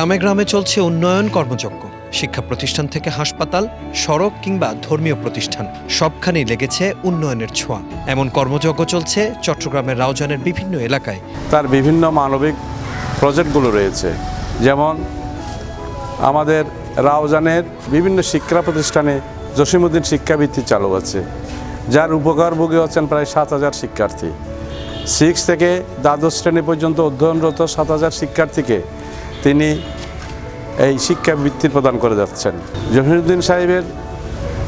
গ্রামে গ্রামে চলছে উন্নয়ন কর্মযজ্ঞ। শিক্ষা প্রতিষ্ঠান থেকে হাসপাতাল, সড়ক কিংবা ধর্মীয় প্রতিষ্ঠান সবখানেই লেগেছে উন্নয়নের ছোঁয়া। এমন কর্মযজ্ঞ চলছে চট্টগ্রামের রাউজানের বিভিন্ন এলাকায়। তার বিভিন্ন মানবিক প্রজেক্টগুলো রয়েছে, যেমন আমাদের রাউজানের বিভিন্ন শিক্ষা প্রতিষ্ঠানে জসিমউদ্দিন শিক্ষাবৃত্তি চালু আছে, যার উপকারভোগী হচ্ছেন প্রায় ৭,০০০ শিক্ষার্থী। 6 থেকে দ্বাদশ শ্রেণী পর্যন্ত অধ্যয়নরত ৭,০০০ শিক্ষার্থীকে তিনি এই শিক্ষাবৃত্তি প্রদান করে যাচ্ছেন। জসিমউদ্দিন সাহেবের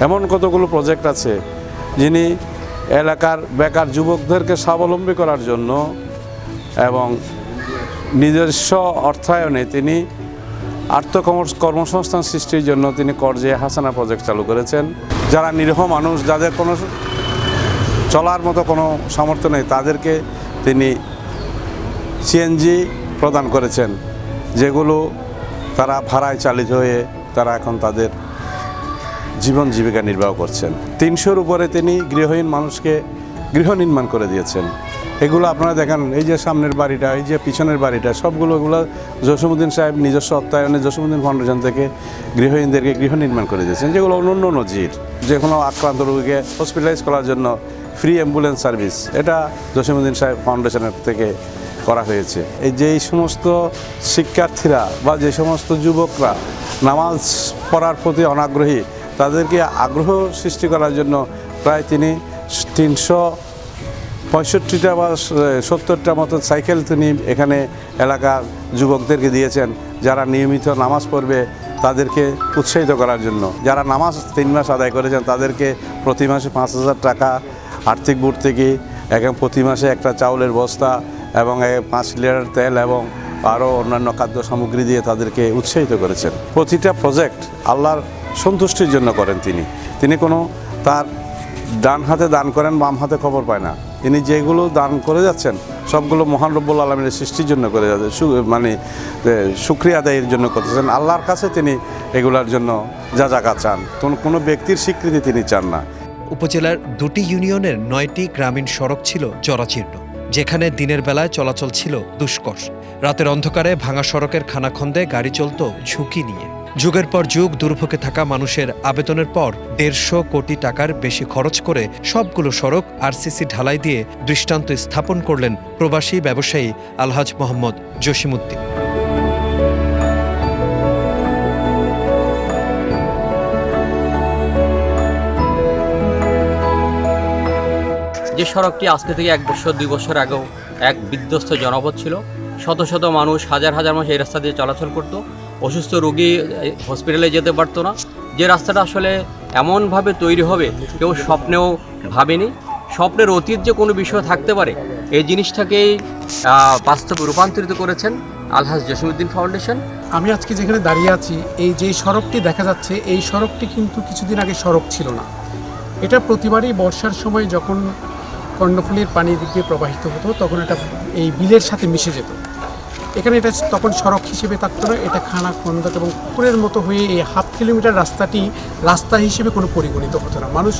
এমন কতগুলো প্রজেক্ট আছে যিনি এলাকার বেকার যুবকদেরকে স্বাবলম্বী করার জন্য এবং নিজস্ব অর্থায়নে তিনি কর্মসংস্থান সৃষ্টির জন্য তিনি করজে হাসানা প্রজেক্ট চালু করেছেন। যারা নিরীহ মানুষ, যাদের কোনো চলার মতো কোনো সামর্থ্য নেই, তাদেরকে তিনি সিএনজি প্রদান করেছেন, যেগুলো তারা ভাড়ায় চালিত হয়ে তারা এখন তাদের জীবন জীবিকা নির্বাহ করছেন। ৩০০-র উপরে তিনি গৃহহীন মানুষকে গৃহ নির্মাণ করে দিয়েছেন। এগুলো আপনারা দেখেন, এই যে সামনের বাড়িটা, এই যে পিছনের বাড়িটা, এগুলো জসিমউদ্দিন সাহেব নিজস্ব অর্থায়নে জসিমউদ্দিন ফাউন্ডেশন থেকে গৃহহীনদেরকে গৃহ নির্মাণ করে দিয়েছেন, যেগুলো অনন্য নজির। যে কোনো আক্রান্ত রোগীকে হসপিটালাইজ করার জন্য ফ্রি অ্যাম্বুলেন্স সার্ভিস, এটা জসিমউদ্দিন সাহেব ফাউন্ডেশনের থেকে করা হয়েছে। এই সমস্ত শিক্ষার্থীরা বা যে সমস্ত যুবকরা নামাজ পড়ার প্রতি অনাগ্রহী, তাদেরকে আগ্রহ সৃষ্টি করার জন্য প্রায় তিনি ৩৬৫টা বা ৭০টা মতো সাইকেল তিনি এখানে এলাকার যুবকদেরকে দিয়েছেন, যারা নিয়মিত নামাজ পড়বে তাদেরকে উৎসাহিত করার জন্য। যারা নামাজ 3 মাস আদায় করেছেন তাদেরকে প্রতি মাসে ৫,০০০ টাকা আর্থিক ভর্তুকি, এবং প্রতি মাসে একটা চাউলের বস্তা এবং 5 লিটার তেল এবং আরও অন্যান্য খাদ্য সামগ্রী দিয়ে তাদেরকে উৎসাহিত করেছেন। প্রতিটা প্রজেক্ট আল্লাহর সন্তুষ্টির জন্য করেন তিনি কোনো তার ডান হাতে দান করেন, বাম হাতে খবর পায় না। তিনি যেগুলো দান করে যাচ্ছেন সবগুলো মহান রব্বুল আলামিনের সৃষ্টির জন্য করে যাচ্ছেন, মানে শুকরিয়া আদায়ের জন্য করতেছেন। আল্লাহর কাছে তিনি এগুলার জন্য জাযাকাত চান, কোনো ব্যক্তির স্বীকৃতি তিনি চান না। উপজেলার 2টি ইউনিয়নের 9টি গ্রামীণ সড়ক ছিল জরাজীর্ণ, যেখানে দিনের বেলায় চলাচল ছিল দুষ্কর। রাতের অন্ধকারে ভাঙা সড়কের খানাখন্দে গাড়ি চলত ঝুঁকি নিয়ে। যুগের পর যুগ দুর্ভোগে থাকা মানুষের আবেদনের পর 150 কোটি টাকার বেশি খরচ করে সবগুলো সড়ক আরসিসি ঢালাই দিয়ে দৃষ্টান্ত স্থাপন করলেন প্রবাসী ব্যবসায়ী আলহাজ মোহাম্মদ জসিমউদ্দিন। যে সড়কটি আজকে থেকে 1 বছর 2 বছর আগেও এক বিধ্বস্ত জনপদ ছিল, শত শত মানুষ, হাজার হাজার মানুষ এই রাস্তা দিয়ে চলাচল করতো। অসুস্থ রোগী হসপিটালে যেতে পারতো না। যে রাস্তাটা আসলে এমনভাবে তৈরি হবে কেউ স্বপ্নেও ভাবেনি। স্বপ্নের অতীত যে কোনো বিষয় থাকতে পারে, এই জিনিসটাকেই বাস্তবে রূপান্তরিত করেছেন আলহাজ জসিমউদ্দিন ফাউন্ডেশন। আমি আজকে যেখানে দাঁড়িয়ে আছি, এই যে সড়কটি দেখা যাচ্ছে, এই সড়কটি কিন্তু কিছুদিন আগে সড়ক ছিল না। এটা প্রতিবারই বর্ষার সময় যখন কর্ণফুলীর পানি দিক দিয়ে প্রবাহিত হতো, তখন এটা এই বিলের সাথে মিশে যেত। এখানে এটা তখন সড়ক হিসেবে থাকতো না, এটা খানা খন্দক এবং পুকুরের মতো হয়ে এই হাফ কিলোমিটার রাস্তাটি রাস্তা হিসেবে কোনো পরিগণিত হতো না। মানুষ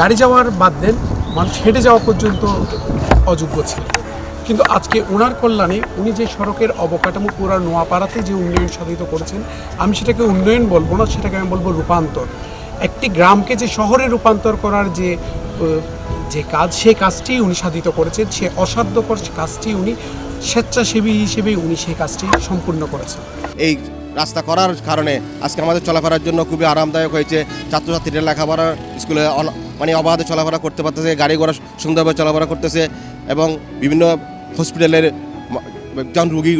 গাড়ি যাওয়ার বাদ দেন, মানুষ হেঁটে যাওয়া পর্যন্ত অযোগ্য ছিল। কিন্তু আজকে ওনার কল্যাণে উনি যে সড়কের অবকাঠামো পুরো নোয়াপাড়াতে যে উন্নয়ন সাধিত করেছেন, আমি সেটাকে উন্নয়ন বলবো না, সেটাকে আমি বলবো রূপান্তর। একটি গ্রামকে যে শহরে রূপান্তর করার যে কাজ, সেই কাজটি উনি সাধিত করেছেন। সে অসাধ্যকর কাজটি উনি স্বেচ্ছাসেবী হিসেবে উনি সেই কাজটি সম্পূর্ণ করেছেন। এই রাস্তা করার কারণে আজকে আমাদের চলাফেরার জন্য খুবই আরামদায়ক হয়েছে। ছাত্রছাত্রীরা লেখাপড়া স্কুলে মানে অবাধে চলাফেরা করতে পারতেছে, গাড়ি ঘোড়া সুন্দরভাবে চলাফেরা করতেছে, এবং বিভিন্ন হসপিটালের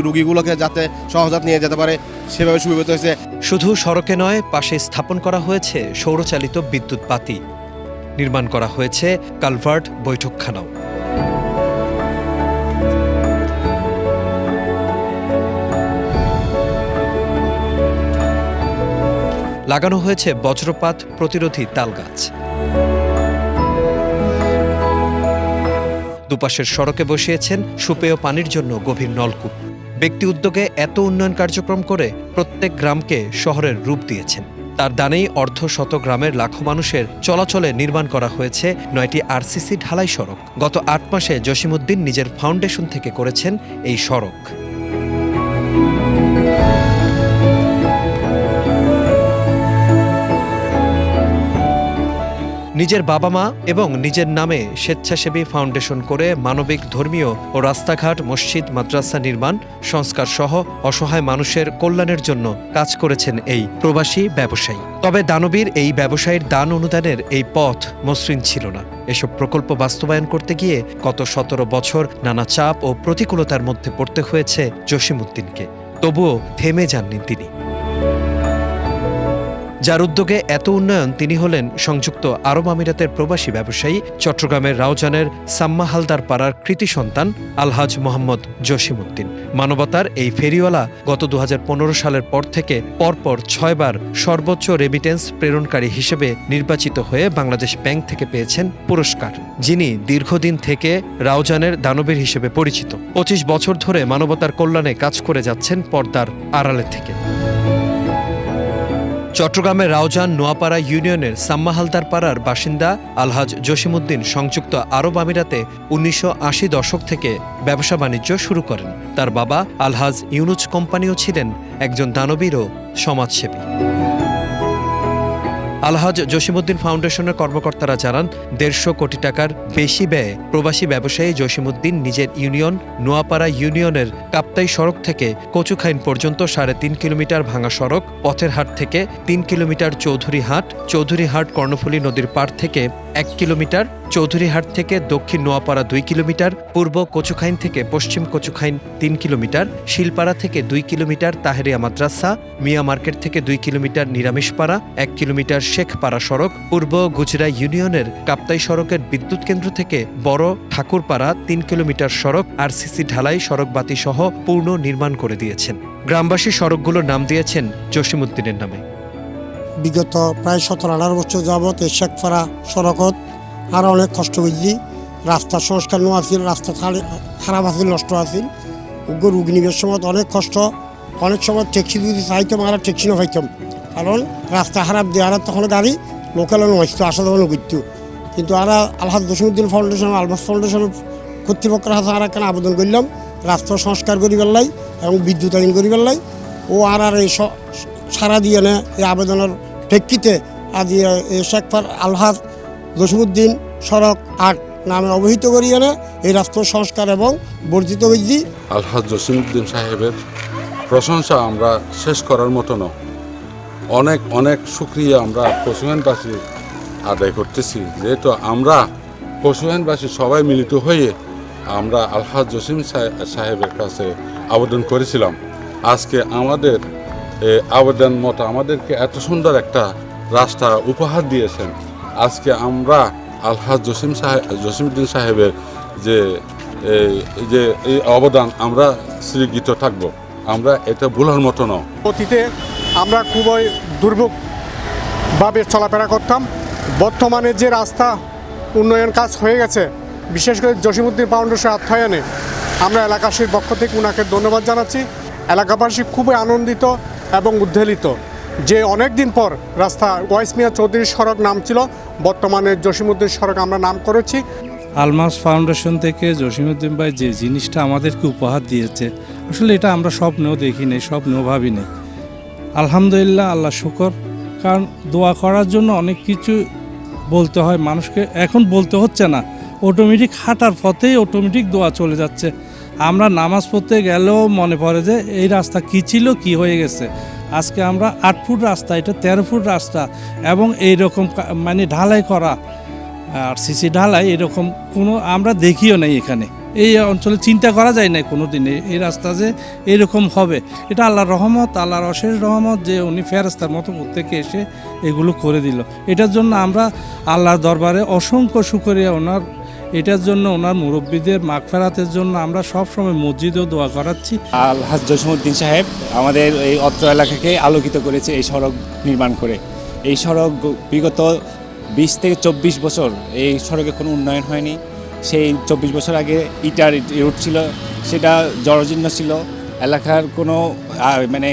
রুগীগুলোকে যাতে সহজে নিয়ে যেতে পারে সেভাবে সুবিধা হয়েছে। শুধু সড়কে নয়, পাশে স্থাপন করা হয়েছে সৌরচালিত বিদ্যুৎ বাতি, নির্মাণ করা হয়েছে কালভার্ট বৈঠকখানাও। লাগানো হয়েছে বজ্রপাত প্রতিরোধী তালগাছ। দুপাশের সড়কে বসিয়েছেন সুপেয় পানির জন্য গভীর নলকূপ। ব্যক্তি উদ্যোগে এত উন্নয়ন কার্যক্রম করে প্রত্যেক গ্রামকে শহরের রূপ দিয়েছেন। তার দানেই অর্ধশত গ্রামের লাখো মানুষের চলাচলে নির্মাণ করা হয়েছে 9টি আরসিসি ঢালাই সড়ক। গত 8 মাসে জসিমউদ্দিন নিজের ফাউন্ডেশন থেকে করেছেন এই সড়ক। নিজের বাবা মা এবং নিজের নামে স্বেচ্ছাসেবী ফাউন্ডেশন করে মানবিক, ধর্মীয় ও রাস্তাঘাট, মসজিদ, মাদ্রাসা নির্মাণ, সংস্কার সহ অসহায় মানুষের কল্যাণের জন্য কাজ করেছেন এই প্রবাসী ব্যবসায়ী। তবে দানবীর এই ব্যবসায়ীর দান অনুদানের এই পথ মসৃণ ছিল না। এসব প্রকল্প বাস্তবায়ন করতে গিয়ে গত 17 বছর নানা চাপ ও প্রতিকূলতার মধ্যে পড়তে হয়েছে জসিমউদ্দিনকে। তবুও থেমে যাননি তিনি। যার উদ্যোগে এত উন্নয়ন, তিনি হলেন সংযুক্ত আরব আমিরাতের প্রবাসী ব্যবসায়ী, চট্টগ্রামের রাউজানের সাম্মা হালদার পাড়ার কৃতি সন্তান আলহাজ মোহাম্মদ জসিমউদ্দিন। মানবতার এই ফেরিওয়ালা গত 2015 সালের পর থেকে পরপর 6 বার সর্বোচ্চ রেমিটেন্স প্রেরণকারী হিসেবে নির্বাচিত হয়ে বাংলাদেশ ব্যাংক থেকে পেয়েছেন পুরস্কার, যিনি দীর্ঘদিন থেকে রাউজানের দানবীর হিসেবে পরিচিত। 25 বছর ধরে মানবতার কল্যাণে কাজ করে যাচ্ছেন পর্দার আড়ালে থেকে। চট্টগ্রামের রাউজান নোয়াপাড়া ইউনিয়নের সাম্মা হালদার পাড়ার বাসিন্দা আলহাজ জসিমউদ্দিন সংযুক্ত আরব আমিরাতে 1980 দশক থেকে ব্যবসা বাণিজ্য শুরু করেন। তার বাবা আলহাজ ইউনুস কোম্পানিও ছিলেন একজন দানবীর ও সমাজসেবী। আলহাজ জসিমউদ্দিন ফাউন্ডেশনের কর্মকর্তারা জানান, 150 কোটি টাকার বেশি ব্যয়ে প্রবাসী ব্যবসায়ী জসিমউদ্দিন নিজের ইউনিয়ন নোয়াপাড়া ইউনিয়নের কাপ্তাই সড়ক থেকে কচুখাইন পর্যন্ত 3.5 কিলোমিটার ভাঙা সড়ক, পথের হাট থেকে 3 কিলোমিটার চৌধুরীহাট কর্ণফুলী নদীর পাড় থেকে 1 কিলোমিটার, চৌধুরীহাট থেকে দক্ষিণ নোয়াপাড়া 2 কিলোমিটার, পূর্ব কচুখাইন থেকে পশ্চিম কচুখাইন 3 কিলোমিটার, শিলপাড়া থেকে 2 কিলোমিটার তাহেরিয়া মাদ্রাসা, মিয়া মার্কেট থেকে 2 কিলোমিটার নিরামিষপাড়া, 1 কিলোমিটার শেখপাড়া সড়ক, পূর্ব গুজরা ইউনিয়নের কাপ্তাই সড়কের বিদ্যুৎ কেন্দ্র থেকে বড় ঠাকুরপাড়া 3 কিলোমিটার সড়ক আরসিসি ঢালাই সড়কবাতি সহ পূর্ণ নির্মাণ করে দিয়েছেন। গ্রামবাসী সড়কগুলোর নাম দিয়েছেন জসিমউদ্দিনের নামে। বিগত প্রায় 17-18 বছর যাবৎ এই শেখপাড়া সড়কত আরও অনেক কষ্ট করছি। রাস্তা সংস্কার নো আছিল, রাস্তা খারাপ আছিল, নষ্ট আছিল। রুগী নিবের সময় অনেক কষ্ট, অনেক সময় ট্যাক্সি যদি চাইতাম আর ট্যাক্সি না পাইতাম, কারণ রাস্তা খারাপ দিয়ে আর তখন গাড়ি লোকাল নষ্ট আসা যাওয়া নগত্য। কিন্তু আর আলহাজ জসিমউদ্দিন ফাউন্ডেশন, আলমাস ফাউন্ডেশনের কর্তৃপক্ষের হাতে আর একটা আবেদন করলাম রাস্তা সংস্কার করি পেলাই এবং বিদ্যুৎ আইন করি পেলাই। ও আর এই সারা দিয়ে নে এই আবেদনের প্রেক্ষিতে আজ এই শেখপাড়া আলহাজ জসিমউদ্দিন সড়ক 8 নামে অবহিত করিয়ে নে এই রাস্তার সংস্কার এবং বর্ধিত হয়েছি। আলহাজ জসিমউদ্দিন সাহেবের প্রশংসা আমরা শেষ করার মতো নয়। অনেক অনেক শুকরিয়া আমরা পশুহানবাসী আদায় করতেছি, যেহেতু আমরা পশুহানবাসী সবাই মিলিত হয়ে আমরা আলহাজ জসিম সাহেবের কাছে আবেদন করেছিলাম। আজকে আমাদের আবেদন মতো আমাদেরকে এত সুন্দর একটা রাস্তা উপহার দিয়েছেন। আজকে আমরা আলহাজ জসিমউদ্দিন সাহেবের যে এই অবদান আমরা স্বীকৃত থাকবো, আমরা এটা ভুলার মতো নয়। অতীতে আমরা খুবই দুর্ভোগভাবে চলাফেরা করতাম। বর্তমানে যে রাস্তা উন্নয়ন কাজ হয়ে গেছে, বিশেষ করে জসিমউদ্দিন ফাউন্ডেশন অর্থায়নে আমরা এলাকাবাসীর পক্ষ থেকে উনাকে ধন্যবাদ জানাচ্ছি। এলাকাবাসী খুবই আনন্দিত এবং উদ্বেলিত যে অনেক দিন পর রাস্তা ওয়াইস মিয়া চৌধুরী সড়ক নাম ছিল, বর্তমানে জসিমউদ্দিন সড়ক আমরা নাম করেছি। আলমাস ফাউন্ডেশন থেকে জসিমউদ্দিন ভাই যে জিনিসটা আমাদেরকে উপহার দিয়েছে, আসলে এটা আমরা স্বপ্নেও দেখি নাই, স্বপ্নেও ভাবি নাই। আলহামদুলিল্লাহ, আল্লাহ শুকর। কারণ দোয়া করার জন্য অনেক কিছু বলতে হয় মানুষকে, এখন বলতে হচ্ছে না, অটোমেটিক হাঁটার পথেই অটোমেটিক দোয়া চলে যাচ্ছে। আমরা নামাজ পড়তে গেলেও মনে পড়ে যে এই রাস্তা কী ছিল, কি হয়ে গেছে। আজকে আমরা 8 ফুট রাস্তা, এটা 13 ফুট রাস্তা এবং এইরকম মানে ঢালাই করা আর সিসি ঢালাই এরকম কোনো আমরা দেখিও নাই এখানে। এই অঞ্চলে চিন্তা করা যায় না কোনো দিনে এই রাস্তা যে এরকম হবে। এটা আল্লাহর রহমত, আল্লাহর অশেষ রহমত যে উনি ফেরেশতার মতো প্রত্যেকে এসে এগুলো করে দিল। এটার জন্য আমরা আল্লাহর দরবারে অসংখ্য শুকরিয়া ওনার। এটার জন্য ওনার মুরব্বীদের মাগফিরাতের জন্য আমরা সবসময় মসজিদেও দোয়া করাচ্ছি। আলহাজ জসিমউদ্দিন সাহেব আমাদের এই অত্র এলাকাকে আলোকিত করেছে এই সড়ক নির্মাণ করে। এই সড়ক বিগত 20 থেকে 24 বছর এই সড়কে কোনো উন্নয়ন হয়নি। সেই 24 বছর আগে ইটার রুট ছিল, সেটা জরাজীর্ণ ছিল। এলাকার কোনো মানে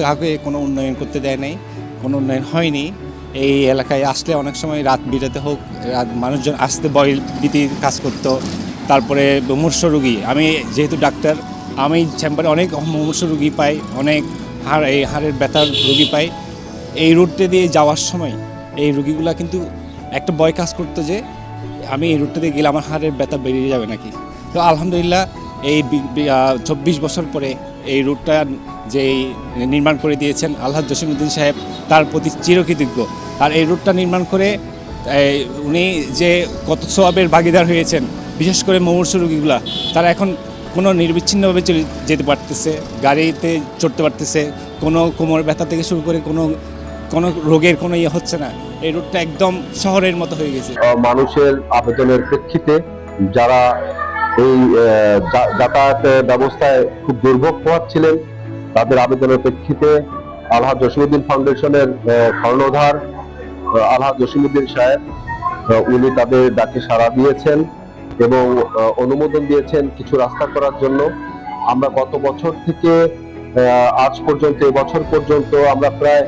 হাঁকে কোনো উন্নয়ন করতে দেয় নাই, কোনো উন্নয়ন হয়নি। এই এলাকায় আসলে অনেক সময় রাত বিরাতে হোক মানুষজন আসতে ভীতির কাজ করতো। তারপরে মুমূর্ষ রোগী, আমি যেহেতু ডাক্তার, আমি চেম্বারে অনেক মুমূর্ষ রোগী পাই, অনেক হাড়ের ব্যথার রোগী পাই। এই রুটটা দিয়ে যাওয়ার সময় এই রোগীগুলা কিন্তু একটা ভয় কাজ করতো যে আমি এই রুটটা দিয়ে গেলে আমার হাড়ের ব্যথা বেরিয়ে যাবে নাকি। তো আলহামদুলিল্লাহ এই 24 বছর পরে এই রুটটা যে নির্মাণ করে দিয়েছেন আলহাজ জসিমউদ্দিন সাহেব, তার প্রতি চিরকৃতজ্ঞ। আর এই রুটটা নির্মাণ করে উনি যে কত সওয়াবের ভাগিদার হয়েছেন, বিশেষ করে মুমূর্ষু রোগীগুলা, তারা এখন কোনো নির্বিচ্ছিন্নভাবে চলে যেতে পারতেছে, গাড়িতে চড়তে পারতেছে, কোনো কোমর ব্যথা থেকে শুরু করে কোনো রোগের কোনো ইয়ে হচ্ছে না। এই রুটটা একদম শহরের মতো হয়ে গেছে। মানুষের আবেদনের প্রেক্ষিতে যারা এই যাতায়াত ব্যবস্থায় খুব দুর্ভোগ পোহাচ্ছিলেন, তাদের আবেদনের প্রেক্ষিতে আলহাজ জসিমউদ্দিন ফাউন্ডেশনের কর্ণধার আলহাজ জসিমউদ্দিন সাহেব উনি তাদের ডাকে সাড়া দিয়েছেন এবং অনুমোদন দিয়েছেন কিছু রাস্তা করার জন্য। আমরা গত বছর থেকে আজ পর্যন্ত এবছর পর্যন্ত আমরা প্রায়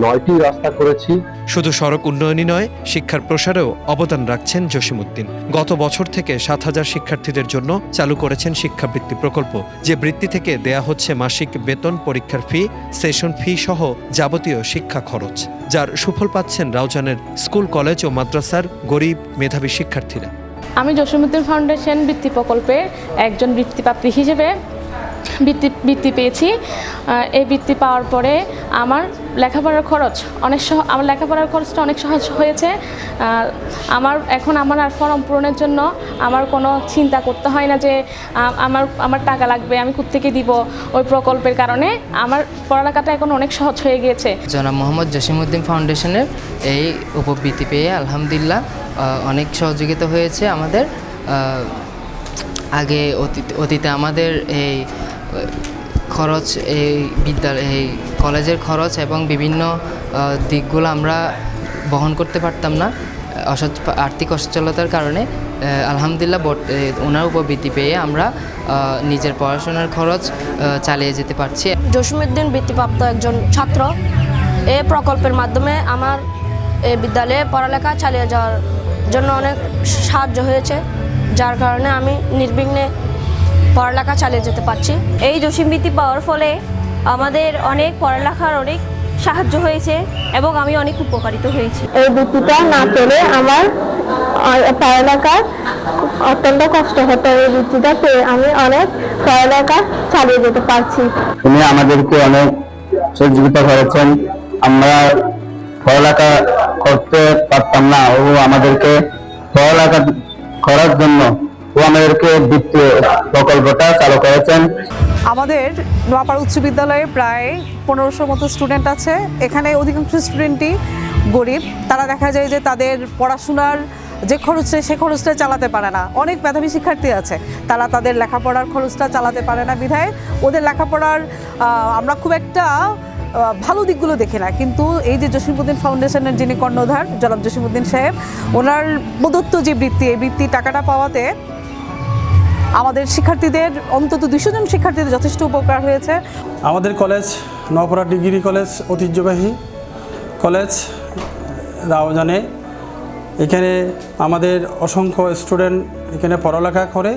9টি রাস্তা করেছি। শুধু সড়ক উন্নয়নই নয়, শিক্ষার প্রসারেও অবদান রাখছেন জসিমউদ্দিন। গত বছর থেকে 7,000 শিক্ষার্থীদের জন্য চালু করেছেন শিক্ষাবৃত্তি প্রকল্প, যে বৃত্তি থেকে দেয়া হচ্ছে মাসিক বেতন, পরীক্ষার ফি, সেশন ফি সহ যাবতীয় শিক্ষা খরচ, যার সুফল পাচ্ছেন রাউজানের স্কুল, কলেজ ও মাদ্রাসার গরিব মেধাবী শিক্ষার্থীরা। আমি জসিমউদ্দিন ফাউন্ডেশন বৃত্তি প্রকল্পে একজন বৃত্তিপ্রাপ্তি হিসেবে বৃত্তি পেয়েছি। এই বৃত্তি পাওয়ার পরে আমার লেখাপড়ার খরচটা অনেক সহজ হয়েছে। এখন আমার আর ফর্ম পূরণের জন্য আমার কোনো চিন্তা করতে হয় না যে আমার টাকা লাগবে, আমি কোত্থেকে দিব। ওই প্রকল্পের কারণে আমার পড়ালেখাটা এখন অনেক সহজ হয়ে গিয়েছে। জনাব মোহাম্মদ জসিমউদ্দিন ফাউন্ডেশনের এই উপবৃত্তি পেয়ে আলহামদুলিল্লাহ অনেক সহযোগিতা হয়েছে আমাদের। আগে অতীতে আমাদের এই খরচ, এই কলেজের খরচ এবং বিভিন্ন দিকগুলো আমরা বহন করতে পারতাম না আর্থিক অসচ্ছলতার কারণে। আলহামদুলিল্লাহ ওনার উপবৃত্তি পেয়ে আমরা নিজের পড়াশোনার খরচ চালিয়ে যেতে পারছি। জসিমউদ্দিন বৃত্তিপ্রাপ্ত একজন ছাত্র। এই প্রকল্পের মাধ্যমে আমার এই বিদ্যালয়ে পড়ালেখা চালিয়ে যাওয়ার জন্য অনেক সাহায্য হয়েছে, যার কারণে আমি নির্বিঘ্নে পড়ালেখা চালিয়ে যেতে পারছি। এই জসিম বৃত্তি পাওয়ার ফলে আমাদের অনেক পড়ালেখার অনেক সাহায্য হয়েছে এবং আমি অনেক উপকারিত হয়েছি। এই বৃত্তিটা না পেলে আমার পড়ালেখা অত্যন্ত কষ্ট হতো। এই বৃত্তিটা পেয়ে আমি অনেক পড়ালেখা চালিয়ে যেতে পারছি। উনি আমাদেরকে অনেক সহযোগিতা করেছেন। আমরা পড়ালেখা করতে পারতাম না, ও আমাদেরকে পড়ালেখা করার জন্য আমাদেরকে বৃত্তি প্রকল্পটা চালু করেছেন। আমাদের নোয়াপাড়া উচ্চ বিদ্যালয়ে প্রায় 1500 মতো স্টুডেন্ট আছে। এখানে অধিকাংশ স্টুডেন্টই গরিব। তারা দেখা যায় যে তাদের পড়াশোনার যে খরচটা, সে খরচটা চালাতে পারে না। অনেক মেধাবী শিক্ষার্থী আছে, তারা তাদের লেখাপড়ার খরচটা চালাতে পারে না বিধায় ওদের লেখাপড়ার আমরা খুব একটা ভালো দিকগুলো দেখি না। কিন্তু এই যে জসিমউদ্দিন ফাউন্ডেশনের যিনি কর্ণধার জনাব জসিমউদ্দিন সাহেব, ওনার প্রদত্ত যে বৃত্তি, এই বৃত্তি টাকাটা পাওয়াতে আমাদের শিক্ষার্থীদের অন্তত 200 জন শিক্ষার্থীদের যথেষ্ট উপকার হয়েছে। আমাদের কলেজ নওপাড়া ডিগ্রি কলেজ ঐতিহ্যবাহী কলেজ রাউজানে। এখানে আমাদের অসংখ্য স্টুডেন্ট এখানে পড়ালেখা করে।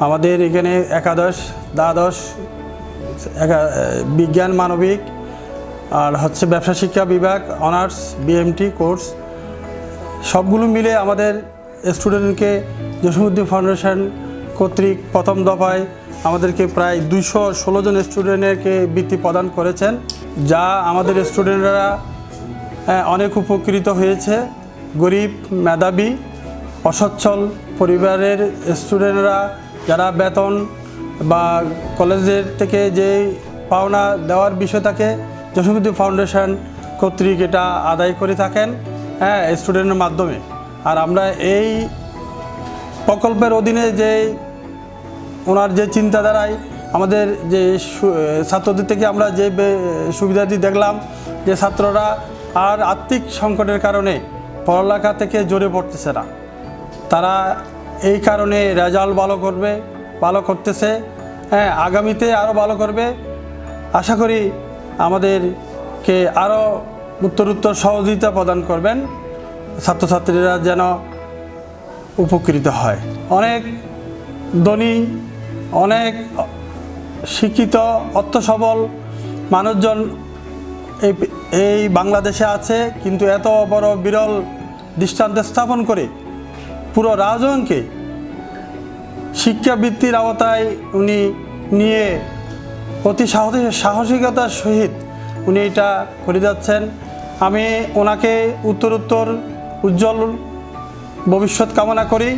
আমাদের এখানে একাদশ, দ্বাদশ, বিজ্ঞান মানবিক আর ব্যবসা শিক্ষা বিভাগ, অনার্স, বিএমটি কোর্স সবগুলো মিলে আমাদের স্টুডেন্টকে জসিমউদ্দিন ফাউন্ডেশন কর্তৃক প্রথম দফায় আমাদেরকে প্রায় 216 জন স্টুডেন্টকে বৃত্তি প্রদান করেছেন, যা আমাদের স্টুডেন্টরা অনেক উপকৃত হয়েছে। গরিব, মেধাবী, অসচ্ছল পরিবারের স্টুডেন্টরা যারা বেতন বা কলেজের থেকে যে পাওনা দেওয়ার বিষয় থাকে, জসিমউদ্দিন ফাউন্ডেশন কর্তৃক এটা আদায় করে থাকেন স্টুডেন্টের মাধ্যমে। আর আমরা এই প্রকল্পের অধীনে যে ওনার যে চিন্তাধারায় আমাদের যে ছাত্রদের থেকে আমরা যে সুবিধাটি দেখলাম, যে ছাত্ররা আর আর্থিক সংকটের কারণে পড়ালেখা থেকে জড়ে পড়তেছে না, তারা এই কারণে রেজাল্ট ভালো করতেছে। আগামীতে আরও ভালো করবে। আশা করি আমাদেরকে আরও উত্তরোত্তর সহযোগিতা প্রদান করবেন, ছাত্রছাত্রীরা যেন উপকৃত হয়। অনেক ধনী, অনেক শিক্ষিত, অর্থসবল মানুষজন এই বাংলাদেশে আছে, কিন্তু এত বড় বিরল দৃষ্টান্ত স্থাপন করে পুরো রাউজানকে শিক্ষাবৃত্তির আওতায় উনি নিয়ে অতি সাহসিকতার সহিত উনি এটা করে যাচ্ছেন। আমি ওনাকে উত্তরোত্তর উজ্জ্বল ভবিষ্যৎ কামনা করি।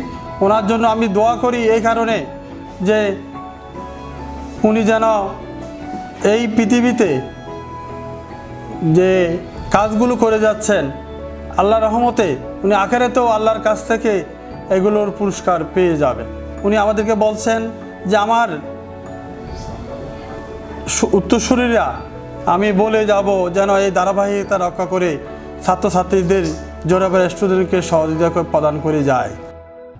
ওনার জন্য আমি দোয়া করি এই কারণে যে উনি যেন এই পৃথিবীতে যে কাজগুলো করে যাচ্ছেন আল্লাহর রহমতে উনি আখেরাতেও আল্লাহর কাছ থেকে এগুলোর পুরস্কার পেয়ে যাবেন। উনি আমাদেরকে বলছেন যে আমার উত্তরসূরিরা আমি বলে যাব যেন এই ধারাবাহিকতা রক্ষা করে ছাত্রছাত্রীদের জোরাবার স্টুডেন্টকে সহযোগিতা প্রদান করে যায়।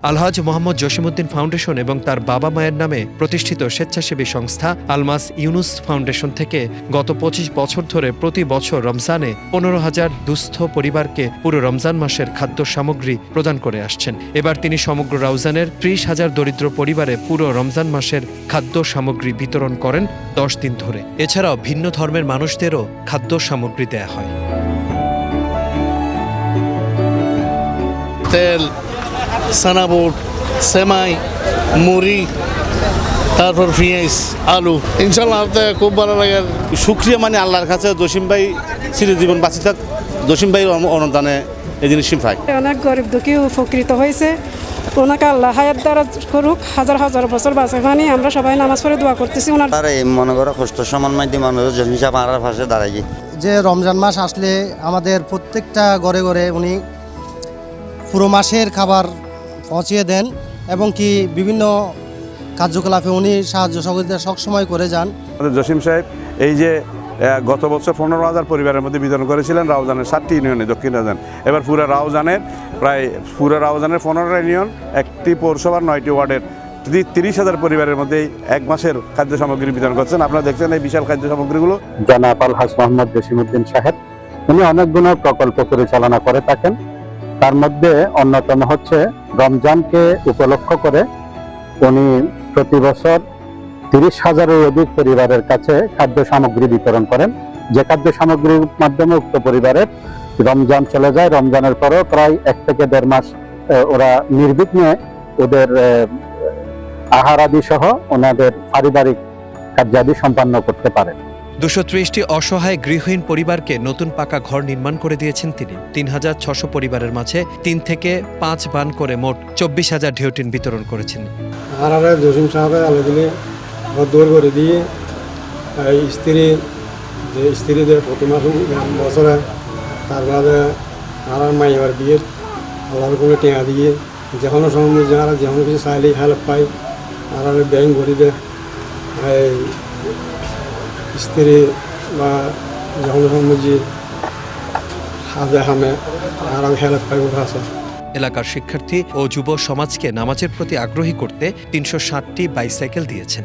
আলহাজ মোহাম্মদ জসিমউদ্দিন ফাউন্ডেশন এবং তার বাবা মায়ের নামে প্রতিষ্ঠিত স্বেচ্ছাসেবী সংস্থা আলমাস ইউনুস ফাউন্ডেশন থেকে গত 25 বছর ধরে প্রতি বছর রমজানে 15,000 দুস্থ পরিবারকে পুরো রমজান মাসের খাদ্য সামগ্রী প্রদান করে আসছেন। এবার তিনি সমগ্র রাউজানের 30,000 দরিদ্র পরিবারে পুরো রমজান মাসের খাদ্য সামগ্রী বিতরণ করেন 10 দিন ধরে। এছাড়াও ভিন্ন ধর্মের মানুষদেরও খাদ্য সামগ্রী দেয়া হয়। তেল, সানাবুট, সেমাই, মুড়ি, তারপর পেঁয়াজ, আলু, ইনশাল্লাহ খুব ভালো লাগে। শুক্রিয়া মানে আল্লাহর কাছে জসিম ভাই চিরজীবন বাঁচি থাক, জসিম ভাইয়ের অনুদানে এই জিনিস পাই। অনেক গরিব দুঃখী উপকৃত হয়েছে, ওনাকে আল্লাহ হায়াত দ্বারা করুক, হাজার হাজার বছর বাঁচে। মানে আমরা সবাই নামাজ পড়ে দোয়া করতেছি ওনার। মনে করো কষ্ট সমান মাধ্যমে মানুষ জসিম সাহেব আমার পাশে দাঁড়াই। যে রমজান মাস আসলে আমাদের প্রত্যেকটা ঘরে ঘরে উনি পুরো মাসের খাবার পৌঁছিয়ে দেন এবং কি বিভিন্ন কার্যকলাপে উনি সাহায্য সহযোগিতা সবসময় করে যান। জসিম সাহেব এই যে গত বছর 15,000 পরিবারের মধ্যে বিতরণ করেছিলেন রাউজানের 7টি ইউনিয়নে, দক্ষিণ রাউজান। এবার পুরো রাউজানের 15 ইউনিয়ন, একটি পৌরসভার 9টি ওয়ার্ডের 30,000 পরিবারের মধ্যে এক মাসের খাদ্য সামগ্রী বিতরণ করছেন। আপনারা দেখছেন এই বিশাল খাদ্য সামগ্রীগুলো। জনাব আলহাজ মোহাম্মদ জসিমউদ্দিন সাহেব উনি অনেকগুলো প্রকল্প পরিচালনা করে থাকেন। তার মধ্যে অন্যতম হচ্ছে রমজানকে উপলক্ষ করে উনি প্রতি বছর 30,000-এর অধিক পরিবারের কাছে খাদ্য সামগ্রী বিতরণ করেন, যে খাদ্য সামগ্রীর মাধ্যমে উক্ত পরিবারের রমজান চলে যায়। রমজানের পরেও প্রায় 1 থেকে 1.5 মাস ওরা নির্বিঘ্নে ওদের আহার আদি সহ ওনাদের পারিবারিক কার্যাদি সম্পন্ন করতে পারেন। 230টি অসহায় গৃহহীন পরিবারকে নতুন পাকা ঘর নির্মাণ করে দিয়েছেন তিনি। 3,600 পরিবারের মাঝে 3 থেকে 5 বান করে মোট 24,000 ঢেউটিন বিতরণ করেছেন। আর জসিম সাহেবের আলো দিলে দৌড় করে দিয়ে স্ত্রীদের প্রতি মাস বছরে তারপরে আর মাই এবার বিয়ে আল্লাহর কোনো টেঁয়া দিয়ে যেখানে সময় যারা যেমন কিছু চাইলেই হেল্প পাই আর ব্যাংক ভরি দেয় স্ত্রী বা যখন সমুজি হাজে হামে আর হেল্প পাই ভাষা। এলাকার শিক্ষার্থী ও যুব সমাজকে নামাজের প্রতি আগ্রহী করতে 360টি বাইসাইকেল দিয়েছেন।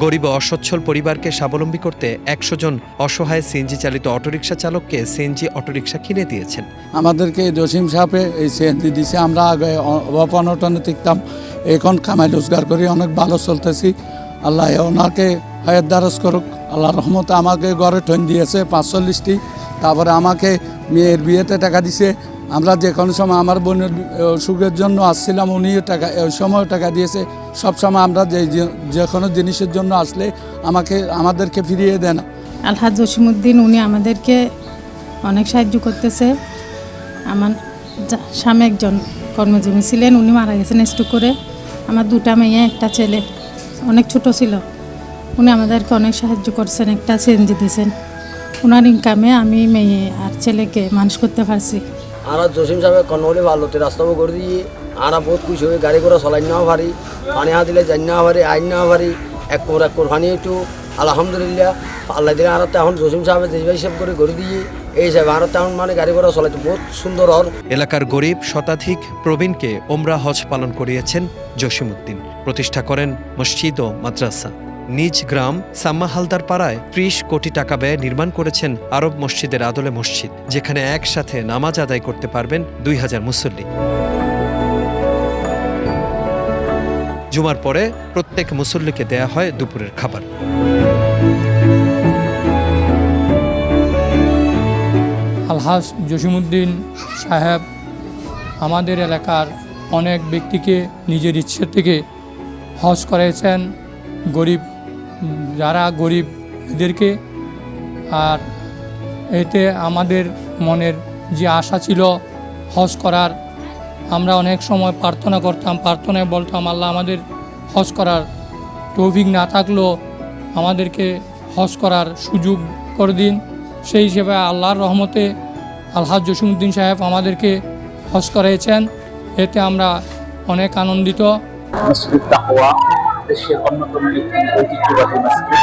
গরিব ও অসচ্ছল পরিবারকে স্বাবলম্বী করতে 100 জন অসহায় সিএনজি চালিত অটোরিকশা চালককে সিএনজি অটোরিকশা কিনে দিয়েছেন। আমাদেরকে জসিম সাহেবে এই সিএনজি দিছে। আমরা আগে অনটনে টিকতাম, এখন কামাই রোজগার করি অনেক ভালো চলতেছি। আল্লাহ ওনাকে হায়াত দারাজ করুক। আল্লাহ রহমতে আমাকে ঘরে ঠন দিয়েছে 45টি। তারপরে আমাকে মেয়ের বিয়েতে টাকা দিছে। আমরা যে কোনো সময় আমার বোনের সুখের জন্য আসছিলাম, উনিও টাকা ওই সময় টাকা দিয়েছে। সবসময় আমরা যে কোনো জিনিসের জন্য আসলে আমাদেরকে ফিরিয়ে দেন। আলহাজ জসিমউদ্দিন উনি আমাদেরকে অনেক সাহায্য করতেছে। আমার স্বামী একজন কর্মজীবী ছিলেন, উনি মারা গেছেন স্ট্রোক করে। আমার 2টা মেয়ে, একটা ছেলে, অনেক ছোট ছিল। উনি আমাদেরকে অনেক সাহায্য করছেন, একটা সিএনজি দিয়েছেন। ওনার ইনকামে আমি মেয়ে আর ছেলেকে মানুষ করতে পারছি। আর জসিম সাহেব কর্ণবলী ভালোতে রাস্তা করে দিয়ে আরা বহুত খুশি হয়ে গাড়ি ঘোড়া চলাই নেওয়া পারি, পানি হাত দিলে যাই নেওয়া পারি, আইন নেওয়া পারি, এক পানি একটু আলহামদুলিল্লাহ আল্লাহ দিলে আর এখন জসিম সাহেবের যে হিসাব করে দিয়ে এই হিসাবে আর তেমন মানে গাড়ি ঘোড়া চলাইতে বহুত সুন্দর। এলাকার গরিব শতাধিক প্রবীণকে ওমরা হজ পালন করিয়েছেন জসিমউদ্দিন। প্রতিষ্ঠা করেন মসজিদ ও মাদ্রাসা। নিজ গ্রাম সাম্মা হালদার পাড়ায় 30 কোটি টাকা ব্যয়ে নির্মাণ করেছেন আরব মসজিদের আদলে মসজিদ, যেখানে একসাথে নামাজ আদায় করতে পারবেন 2000 মুসল্লি। জুমার পরে প্রত্যেক মুসল্লিকে দেয়া হয় দুপুরের খাবার। আলহাজ জসিমউদ্দিন সাহেব আমাদের এলাকার অনেক ব্যক্তিকে নিজের ইচ্ছে থেকে হজ করেছেন, গরিব যারা গরিব এদেরকে। আর এতে আমাদের মনের যে আশা ছিল হজ করার, আমরা অনেক সময় প্রার্থনা করতাম, প্রার্থনায় বলতাম আল্লাহ আমাদের হজ করার তৌফিক না থাকলেও আমাদেরকে হজ করার সুযোগ করে দিন। সেই হিসেবে আল্লাহর রহমতে আলহাজ জসিমউদ্দিন সাহেব আমাদেরকে হজ করেছেন, এতে আমরা অনেক আনন্দিত। মসজিদ তাকওয়া দেশের অন্যতম একটি ঐতিহ্যবাহী মসজিদ,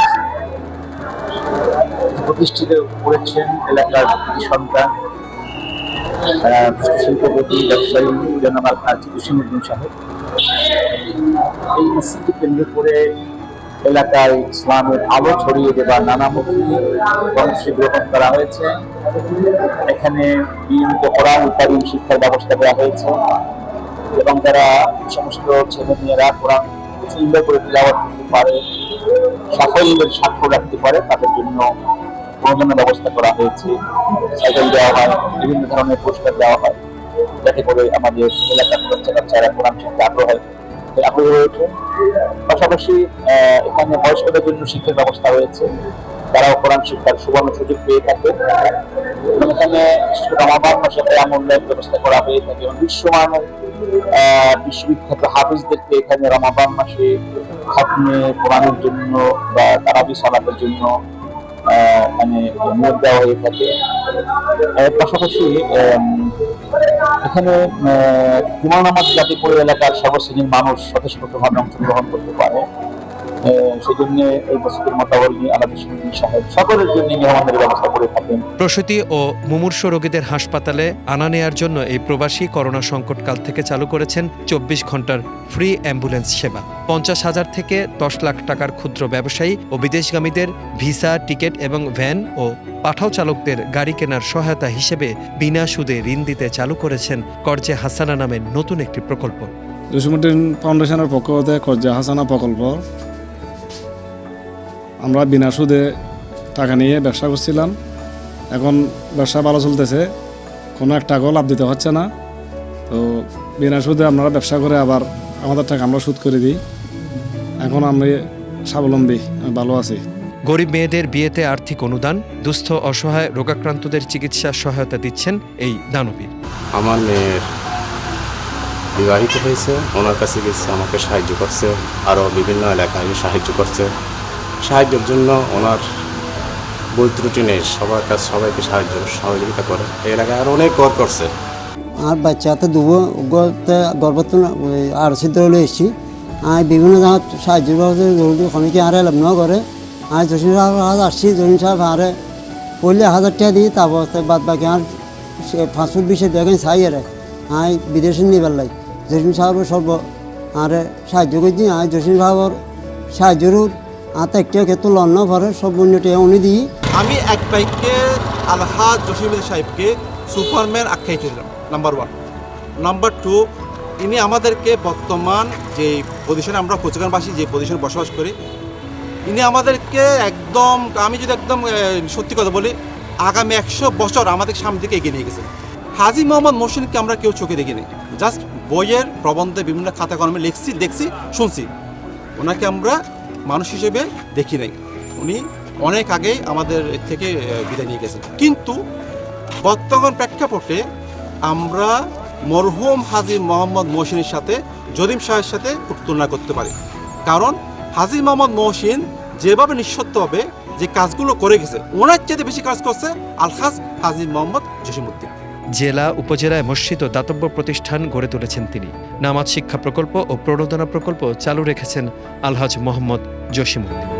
প্রতিষ্ঠিত করেছেন এলাকার সন্তান শিল্পপতি ব্যবসায়ী জনাব আলহাজ জসিমউদ্দিন সাহেব। এই মসজিদকে কেন্দ্র করে এলাকায় ইসলামের আলো ছড়িয়ে দেবার নানামুখী কর্মসূচি গ্রহণ করা হয়েছে। এখানে নিয়মিত কোরআন কারীম শিক্ষার ব্যবস্থা দেওয়া হয়েছে এবং যারা সমস্ত ছেলেমেয়েরা কোরআন সুন্দর করে তিলাওয়াত করতে পারে, সাফল্যের স্বাক্ষর রাখতে পারে, তাদের জন্য প্রয়োজনীয় ব্যবস্থা করা হয়েছে। সাইকেল দেওয়া হয়, বিভিন্ন ধরনের পুরস্কার দেওয়া হয়, যাতে করে আমাদের এলাকার বাচ্চারা কোরআন শিখতে আগ্রহী হয়ে ওঠে। পাশাপাশি এখানে বয়স্কদের জন্য শিক্ষার ব্যবস্থা হয়েছে, তারাও কোরআন শিক্ষার সুবর্ণ সুযোগ পেয়ে থাকে। এখানে রমাদান মাসে মূল্যায়ন ব্যবস্থা করা হয়ে থাকে এবং বিশ্বমানের বিশ্ববিখ্যাত হাফিজদেরকে এখানে রমাদান মাসে খাতমে কোরআনের জন্য বা তারাবি সালাতের জন্য এখানে নিয়োগ দেওয়া হয়ে থাকে। পাশাপাশি এখানে জুমা নামাজ যাতে করে এলাকার সর্বশ্রেণীর মানুষ স্বতঃস্ফূর্তভাবে অংশগ্রহণ করতে পারে, সেই জন্য এই মসজিদের মোতাবল্লি আলহাজ জসিমউদ্দিন সাহেব সকলের জন্য মেহমানের ব্যবস্থা করে থাকেন। প্রসূতি ও মুমূর্ষু রোগীদের হাসপাতালে আনা নেয়ার জন্য এই প্রবাসী করোনা সংকটকাল থেকে চালু করেছেন 24 ঘন্টার ফ্রি অ্যাম্বুলেন্স সেবা। 50,000 থেকে 10 লাখ টাকার ক্ষুদ্র ব্যবসায়ী ও বিদেশগামীদের ভিসা, টিকিট এবং ভ্যান ও পাঠাও চালকদের গাড়ি কেনার সহায়তা হিসেবে বিনা সুদে ঋণ দিতে চালু করেছেন কর্জে হাসানা নামের নতুন একটি প্রকল্প। জসিমউদ্দিন ফাউন্ডেশনের পক্ষ হতে কর্জে হাসানা প্রকল্প আমরা বিনা সুদে টাকা নিয়ে ব্যবসা করছিলাম। এখন ব্যবসা ভালো চলতেছে, কোনো এক টাকাও লাভ দিতে হচ্ছে না। তো বিনা সুদে আমরা ব্যবসা করে আবার আমাদের টাকা আমরা সুদ করে দিই। এখন আমি স্বাবলম্বী, আমি ভালো আছি। গরিব মেয়েদের বিয়েতে আর্থিক অনুদান, দুস্থ অসহায় রোগাক্রান্তদের চিকিৎসা সহায়তা দিচ্ছেন এই দানবীর। আমার মেয়ের বিবাহিত হয়েছে, ওনার কাছে গেছে, আমাকে সাহায্য করছে, আরও বিভিন্ন এলাকায় সাহায্য করছে। সাহায্যের জন্য ওনার বই ত্রুটি নেই, সবার কাছে সবাইকে সহযোগিতা করে। এই এলাকায় আরও অনেক কর করছে। আর বাচ্চাতে দুবো গর্ভত আর সিদ্ধ হলে এসেছি, আর বিভিন্ন জায়গায় সাহায্য অনেকে আরে লাভ ন করে। আর জসিম সাহেব আসছি, জসিম সাহেব আরে পড়লে 1000 টাকা দিই, তারপর বাদ বাকি আর 520 দেখেন চাই আরে আয় বিদেশে নিবার লাই জসিম সাহেবের সর্ব আরে সাহায্য করছি। আর জসিম সাহেবের সাহায্যের আর একটা ক্ষেত্রে লন্ন ভরে সব উন্নতি উনি দিই। আমি এক বাইককে আলহাজ জসিমউদ্দিন সাহেবকে সুপারম্যান আখ্যায়িত নাম্বার 1। নাম্বার 2, ইনি আমাদেরকে বর্তমান যে পজিশনে আমরা কোচগানবাসী যে পজিশনে বসবাস করি, ইনি আমাদেরকে একদম, আমি যদি একদম সত্যি কথা বলি, আগামী 100 বছর আমাদের সামনে দিকে এগিয়ে নিয়ে গেছে। হাজী মোহাম্মদ মহসিনকে আমরা কেউ চোখে দেখিনি, জাস্ট বইয়ের প্রবন্ধে বিভিন্ন খাতা কলমে লিখছি, দেখছি, শুনছি। ওনাকে আমরা মানুষ হিসেবে দেখি নাই, উনি অনেক আগেই আমাদের থেকে বিদায় নিয়ে গেছেন। কিন্তু বর্তমান প্রেক্ষাপটে আমরা মরহুম হাজী মোহাম্মদ মহসিনের সাথে জলিম সাহেবের সাথে তুলনা করতে পারি, কারণ হাজী মোহাম্মদ মহসিন যেভাবে নিঃস্বার্থভাবে যে কাজগুলো করে গেছে, ওনার চেয়ে বেশি কাজ করছে আলহাজ হাজী মোহাম্মদ জসিমউদ্দিন। জেলা উপজেলায় মসজিদ ও দাতব্য প্রতিষ্ঠান গড়ে তুলেছেন তিনি। নামাজ শিক্ষা প্রকল্প ও প্রণোদনা প্রকল্প চালু রেখেছেন আলহাজ মোহাম্মদ জসিমউদ্দিন।